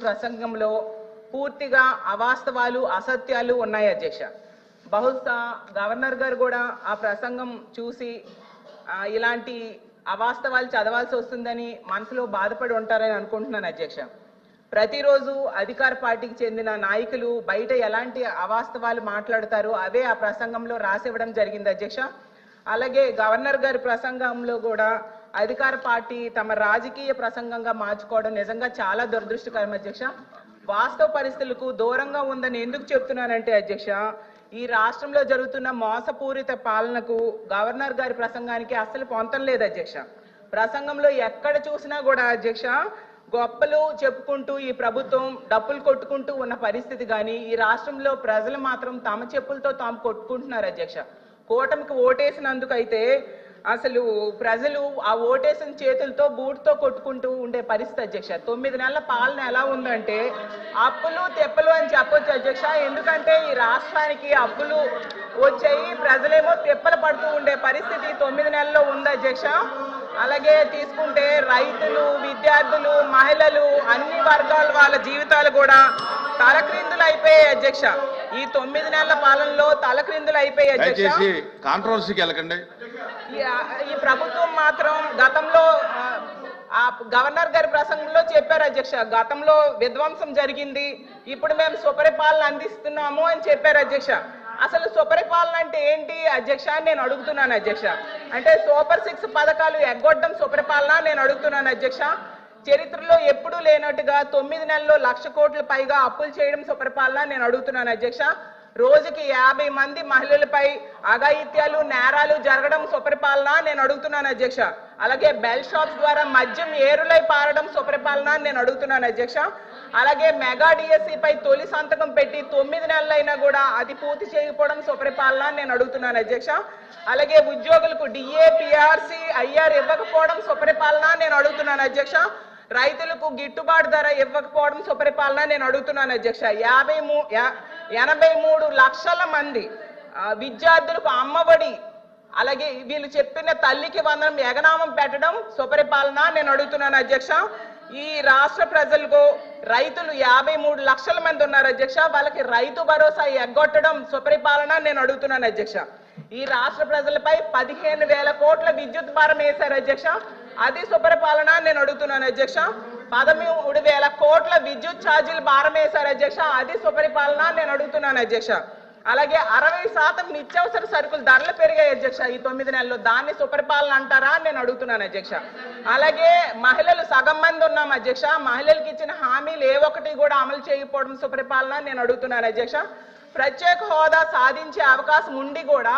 ప్రసంగంలో పూర్తిగా అవాస్తవాలు అసత్యాలు ఉన్నాయి అధ్యక్ష. బహుశా గవర్నర్ గారు కూడా ఆ ప్రసంగం చూసి ఇలాంటి అవాస్తవాలు చదవాల్సి వస్తుందని మనసులో బాధపడి ఉంటారని అనుకుంటున్నాను అధ్యక్ష. ప్రతిరోజు అధికార పార్టీకి చెందిన నాయకులు బయట ఎలాంటి అవాస్తవాలు మాట్లాడతారో అవే ఆ ప్రసంగంలో రాసివ్వడం జరిగింది అధ్యక్ష. అలాగే గవర్నర్ గారి ప్రసంగంలో కూడా అధికార పార్టీ తమ రాజకీయ ప్రసంగంగా మార్చుకోవడం నిజంగా చాలా దురదృష్టకరం అధ్యక్ష. వాస్తవ పరిస్థితులకు దూరంగా ఉందని ఎందుకు చెప్తున్నానంటే అధ్యక్ష, ఈ రాష్ట్రంలో జరుగుతున్న మోసపూరిత పాలనకు గవర్నర్ గారి ప్రసంగానికి అస్సలు పొంతం లేదు అధ్యక్ష. ప్రసంగంలో ఎక్కడ చూసినా కూడా అధ్యక్ష గొప్పలు చెప్పుకుంటూ ఈ ప్రభుత్వం డప్పులు కొట్టుకుంటూ ఉన్న పరిస్థితి కానీ ఈ రాష్ట్రంలో ప్రజలు మాత్రం తమ చెప్పులతో తాము కొట్టుకుంటున్నారు అధ్యక్ష. కూటమికి ఓటేసినందుకు అయితే అసలు ప్రజలు ఆ ఓటేసిన చేతులతో బూట్తో కొట్టుకుంటూ ఉండే పరిస్థితి అధ్యక్ష. 9 నెలల పాలన ఎలా ఉందంటే అప్పులు తెప్పలు అని చెప్పొచ్చు అధ్యక్ష. ఎందుకంటే ఈ రాష్ట్రానికి అప్పులు వచ్చాయి, ప్రజలేమో తెప్పలు పడుతూ ఉండే పరిస్థితి 9 నెలల్లో ఉంది అధ్యక్ష. అలాగే తీసుకుంటే రైతులు, విద్యార్థులు, మహిళలు అన్ని వర్గాల వాళ్ళ జీవితాలు కూడా తలక్రిందులు అయిపోయాయి అధ్యక్ష. ఈ 9 నెలల పాలనలో తలక్రిందులు అయిపోయాయి అధ్యక్ష. కాంట్రవర్సీకి వెళ్ళకండి. ఈ ప్రభుత్వం మాత్రం గతంలో ఆ గవర్నర్ గారి ప్రసంగంలో చెప్పారు అధ్యక్ష, గతంలో విధ్వంసం జరిగింది, ఇప్పుడు మేము సుపరిపాలన అందిస్తున్నాము అని చెప్పారు అధ్యక్ష. అసలు సుపరిపాలన అంటే ఏంటి అధ్యక్ష నేను అడుగుతున్నాను అధ్యక్ష. అంటే సూపర్ 6 పథకాలు ఎగ్గొట్టడం సుపరిపాలన నేను అడుగుతున్నాను అధ్యక్ష. చరిత్రలో ఎప్పుడూ లేనట్టుగా 9 నెలల్లో 1,00,000 కోట్ల పైగా అప్పులు చేయడం సుపరిపాలన నేను అడుగుతున్నాను అధ్యక్ష. రోజుకి 50 మంది మహిళలపై అఘాయిత్యాలు నేరాలు జరగడం సుపరిపాలన నేను అడుగుతున్నాను అధ్యక్ష. అలాగే బెల్ షాప్స్ ద్వారా మద్యం ఏరులై పారడం సుపరిపాలన నేను అడుగుతున్నాను అధ్యక్ష. అలాగే మెగా డిఎస్సిపై తొలి సంతకం పెట్టి 9 నెలలైనా కూడా అది పూర్తి చేయకపోవడం సుపరిపాలన నేను అడుగుతున్నాను అధ్యక్ష. అలాగే ఉద్యోగులకు డిఏ, పిఆర్సి, ఐఆర్ ఇవ్వకపోవడం సుపరిపాలన నేను అడుగుతున్నాను అధ్యక్ష. రైతులకు గిట్టుబాటు ధర ఇవ్వకపోవడం సుపరిపాలన నేను అడుగుతున్నాను అధ్యక్ష. 83 లక్షల మంది విద్యార్థులకు అమ్మఒడి, అలాగే వీళ్ళు చెప్పిన తల్లికి వందనం ఎగనామం పెట్టడం సుపరిపాలన నేను అడుగుతున్నాను అధ్యక్ష. ఈ రాష్ట్ర ప్రజలకు రైతులు 53 లక్షల మంది ఉన్నారు అధ్యక్ష, వాళ్ళకి రైతు భరోసా ఎగ్గొట్టడం సుపరిపాలన నేను అడుగుతున్నాను అధ్యక్ష. ఈ రాష్ట్ర ప్రజలపై 15,000 కోట్ల విద్యుత్ భారం వేశారు అధ్యక్ష, అది సుపరిపాలన నేను అడుగుతున్నాను అధ్యక్ష. 13,000 కోట్ల విద్యుత్ ఛార్జీలు భారం వేశారు అధ్యక్ష, అది సుపరిపాలన నేను అడుగుతున్నాను అధ్యక్ష. అలాగే 60% నిత్యావసర సరుకులు ధరలు పెరిగాయి అధ్యక్ష ఈ 9 నెలల్లో, దాన్ని సుపరిపాలన అంటారా నేను అడుగుతున్నాను అధ్యక్ష. అలాగే మహిళలు సగం మంది ఉన్నాం అధ్యక్ష, మహిళలకు ఇచ్చిన హామీలు ఏ ఒక్కటి కూడా అమలు చేయకపోవడం సుపరిపాలన నేను అడుగుతున్నాను అధ్యక్ష. ప్రత్యేక హోదా సాధించే అవకాశం ఉండి కూడా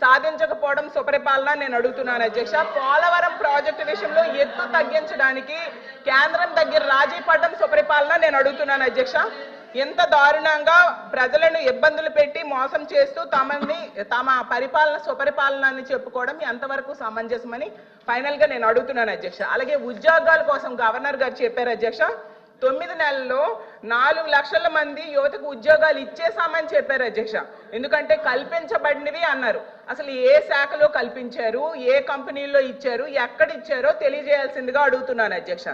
సాధించకపోవడం సుపరిపాలన నేను అడుగుతున్నాను అధ్యక్ష. పోలవరం ప్రాజెక్టు విషయంలో ఎత్తు తగ్గించడానికి కేంద్రం దగ్గర రాజీ పడడం సుపరిపాలన నేను అడుగుతున్నాను అధ్యక్ష. ఎంత దారుణంగా ప్రజలను ఇబ్బందులు పెట్టి మోసం చేస్తూ తమ పరిపాలన సుపరిపాలన అని చెప్పుకోవడం ఎంతవరకు సమంజసమని ఫైనల్ గా నేను అడుగుతున్నాను అధ్యక్ష. అలాగే ఉద్యోగాల కోసం గవర్నర్ గారు చెప్పారు అధ్యక్ష, 9 నెలల్లో 4 లక్షల మంది యువతకు ఉద్యోగాలు ఇచ్చేసామని చెప్పారు అధ్యక్ష. ఎందుకంటే కల్పించబడినవి అన్నారు, అసలు ఏ శాఖలో కల్పించారు, ఏ కంపెనీల్లో ఇచ్చారు, ఎక్కడ ఇచ్చారో తెలియజేయాల్సిందిగా అడుగుతున్నాను అధ్యక్ష.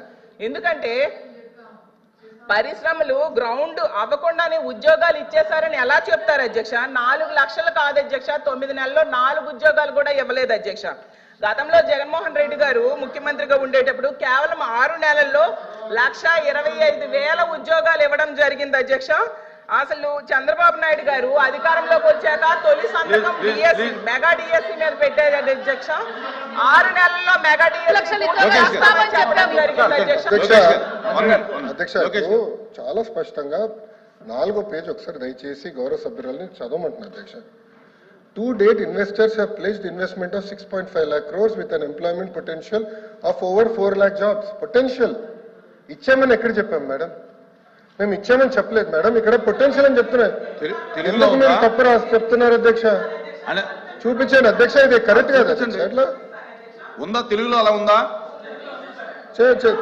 ఎందుకంటే పరిశ్రమలు గ్రౌండ్ అవ్వకుండానే ఉద్యోగాలు ఇచ్చేశారని ఎలా చెప్తారు అధ్యక్ష? 4 లక్షలు కాదు అధ్యక్ష, 9 నెలల్లో 4 ఉద్యోగాలు కూడా ఇవ్వలేదు అధ్యక్ష. గతంలో జగన్మోహన్ రెడ్డి గారు ముఖ్యమంత్రిగా ఉండేటప్పుడు కేవలం 6 నెలల్లో 1,25,000 ఉద్యోగాలు ఇవ్వడం జరిగింది అధ్యక్ష. అసలు చంద్రబాబు నాయుడు గారు అధికారంలోకి వచ్చాక తొలి సంతకం మెగా డిఎస్సి మీద పెట్టారు అధ్యక్ష. 6 నెలల్లో మెగా డిఎస్సి చెప్పడం జరిగింది అధ్యక్ష. చాలా స్పష్టంగా 4వ పేజ్ ఒకసారి దయచేసి గౌరవ సభ్యురాలని చదవమంటున్నారు అధ్యక్ష. To date, investors have pledged investment of 6.5 lakh crores with an employment potential of over 4 lakh jobs. Potential. ఇచ్చామని ఎక్కడ చెప్పాం మేడం? మేము ఇచ్చామని చెప్పలేదు మేడం, ఇక్కడ పొటెన్షియల్ అని చెప్తున్నారు. ఎందుకు మీరు తప్పు రాసి చెప్తున్నారు అధ్యక్ష? చూపించండి అధ్యక్ష, ఇది కరెక్ట్ కాదు అధ్యక్ష. ఎట్లా ఉందా తెలుగులో? అలా ఉందా?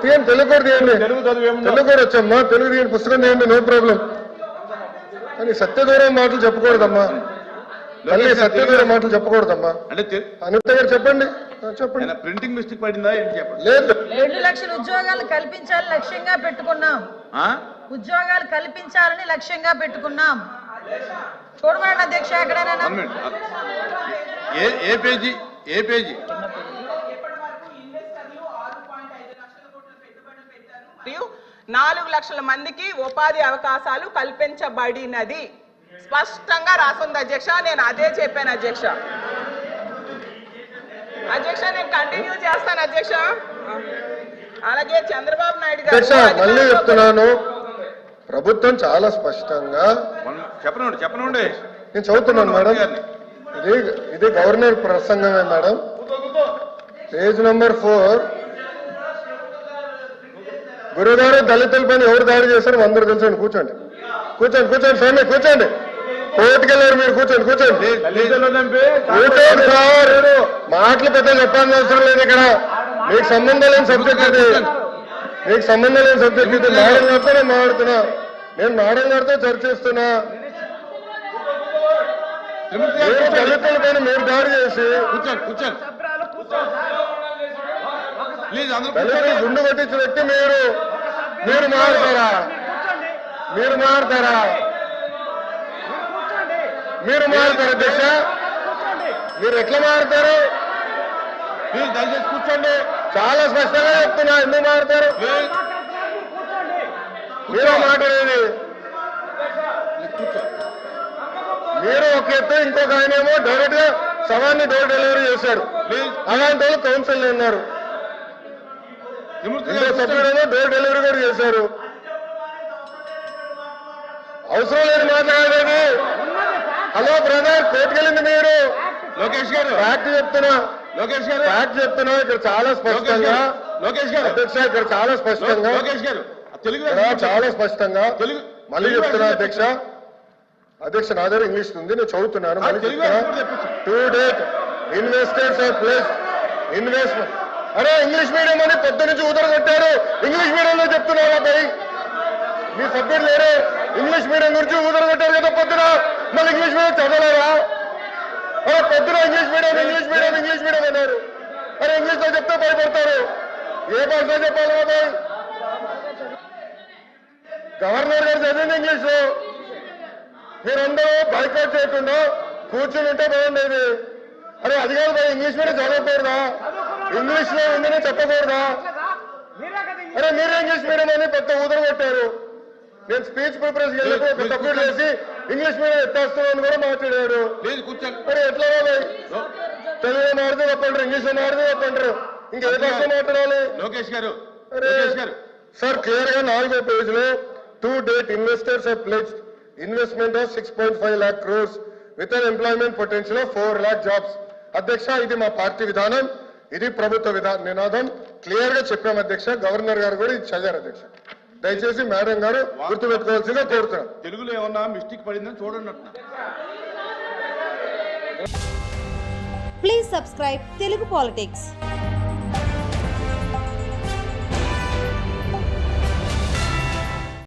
తీయండి, తెలుగు కూడా తీయండి. తెలుగు కూడా వచ్చమ్మా, తెలుగు తీయండి, పుస్తకం తీయండి, నో ప్రాబ్లం. కానీ సత్యదూరం మాటలు చెప్పకూడదమ్మా, మళ్ళీ సత్యదూరం మాటలు చెప్పకూడదమ్మా. అంటే అనిత గారు చెప్పండి. చెప్పండి, ప్రింటింగ్ మిస్టేక్ పడిందా ఏంటి చెప్పండి. లేదు, 2 లక్షల ఉద్యోగాలు కల్పించాలని లక్ష్యంగా పెట్టుకున్నాం. ఉద్యోగాలు కల్పించాలని లక్ష్యంగా పెట్టుకున్నాం. చూడమండి అధ్యక్ష ఎక్కడైనా 1 minute. ఏ పేజీ ఏ పేజీ మరియు 4 లక్షల మందికి ఉపాధి అవకాశాలు కల్పించబడినది స్పష్టంగా రాసుంది అధ్యక్ష. నేను అదే చెప్పాను అధ్యక్ష. అధ్యక్ష నేను కంటిన్యూ చేస్తాను అధ్యక్ష. అలాగే చంద్రబాబు నాయుడు అధ్యక్ష గారు మళ్ళీ చెప్తున్నాను, ప్రభుత్వం చాలా స్పష్టంగా చెప్పనండి నేను చదువుతున్నాను మేడం. ఇది గవర్నర్ ప్రసంగమే మేడం. Page number 4. గురుగారు దళితులపైన ఎవరు దాడి చేశారు అందరూ తెలుసండి. కూర్చోండి కూర్చోండి కూర్చోండి స్వామి కూర్చోండి. కోర్టుకెళ్ళారు మీరు కూర్చోండి కూర్చోండి కూర్చోండి సార్. మాటలు పెద్ద చెప్పాల్సిన అవసరం లేదు ఇక్కడ. మీకు సంబంధం లేని సబ్జెక్ట్ ఇది. మీకు సంబంధం లేని సబ్జెక్ట్ ఇది. మేడం గారితో నేను మాట్లాడుతున్నా. నేను మేడం గారితో చర్చిస్తున్నా. మీరు దళితుల పైన మీరు దాడి చేసి కూర్చోండి ప్లీజ్ అందరూ దళితులు గుండు కొట్టించిన వ్యక్తి మీరు మారుతారా? మీరు మారుతారా? మీరు మారుతారు అధ్యక్ష? మీరు ఎట్లా మారుతారు? ప్లీజ్ దయచేసి కూర్చోండి. చాలా స్పష్టంగా చెప్తున్నా. ఎందుకు మారుతారు? ప్లీజ్ మీరే మాట్లాడేది. మీరు ఒక ఎత్తు, ఇంకొక ఆయనేమో డైరెక్ట్ గా సవాన్ని డోర్ డెలివరీ చేశారు. అలాంటి వాళ్ళు కౌన్సిల్ ఉన్నారు. ఇంకో సభ్యుడేమో డోర్ డెలివరీ కూడా చేశారు. అవసరం లేదు మాట్లాడేది. హలో బ్రదర్, కోర్టుకెళ్ళింది మీరు. లోకేష్ గారు ఫ్యాక్ట్ చెప్తున్నా. లోకేష్ గారు ఫ్యాక్ట్ చెప్తున్నా. ఇక్కడ చాలా స్పష్టంగా లోకేష్ గారు అధ్యక్ష, ఇక్కడ చాలా స్పష్టంగా లోకేష్ గారు తెలుగు ఇక్కడ చాలా స్పష్టంగా తెలుగు మళ్ళీ చెప్తున్నా అధ్యక్ష. అధ్యక్ష నా దగ్గర ఇంగ్లీష్ ఉంది, నేను చదువుతున్నాను. మళ్ళీ చెప్తున్నా. To date investors of place investment. అరే ఇంగ్లీష్ మీడియం అని పొద్దు నుంచి ఊదరగొట్టారు. ఇంగ్లీష్ మీడియంలో చెప్తున్నారా భయ్? మీ సబ్జెక్ట్ లేరు. ఇంగ్లీష్ మీడియం గురించి ఊదరగొట్టారు కదా పొద్దున. మళ్ళీ ఇంగ్లీష్ మీడియం చదవలేరా? అరే పొద్దున ఇంగ్లీష్ మీడియం అన్నారు. అరే ఇంగ్లీష్ లో చెప్తే భయపడతారు. ఏ భాషలో చెప్పాలి బాబాయ్? గవర్నర్ గారు చదివింది ఇంగ్లీష్ లో. మీరందరూ బైకాట్ చేయకుండా కూర్చుని ఉంటే బాగుండేది. అరే అది కాదు భయ్, ఇంగ్లీష్ మీడియం చదవకూడదా? ఇంగ్లీష్ లో ఉందని చెప్పకూడదా? అరే మీరే ఇంగ్లీష్ మీడియం అని పెద్ద ఊదర కొట్టారు. నేను స్పీచ్ ప్రిపరేషన్ వెళ్ళినప్పుడు ఒక సబ్జెక్ట్ వేసి ఇంగ్లీష్ మీడియం ఎత్తేస్తామని కూడా మాట్లాడారు. ప్లీజ్ కూర్చోండి. మరి ఎట్లా బాబాయ్? తెలుగులో మాడితే చెప్పంటారు, ఇంగ్లీష్ లో మాడితే చెప్పంటారు. ఇంకే భాష మాట్లాడాలి? లోకేష్ గారు అరే సార్ క్లియర్ గా 4వ పేజ్ లో to date investors have pledged investment of 6.5 lakh crores with an employment potential of 4 lakh jobs. అధ్యక్ష ఇది మా పార్టీ విధానం, ఇది ప్రభుత్వ నినాదం. క్లియర్ గా చెప్పాం అధ్యక్ష. గవర్నర్ గారు కూడా ఇది చదివారు అధ్యక్ష. దయచేసి మేడం గారు గుర్తుపెట్టుకోవాల్సిందిగా కోరుతున్నాం. తెలుగులో ఏమన్నా మిస్టేక్ పడిందని చూడండి. Please subscribe Telugu Politics.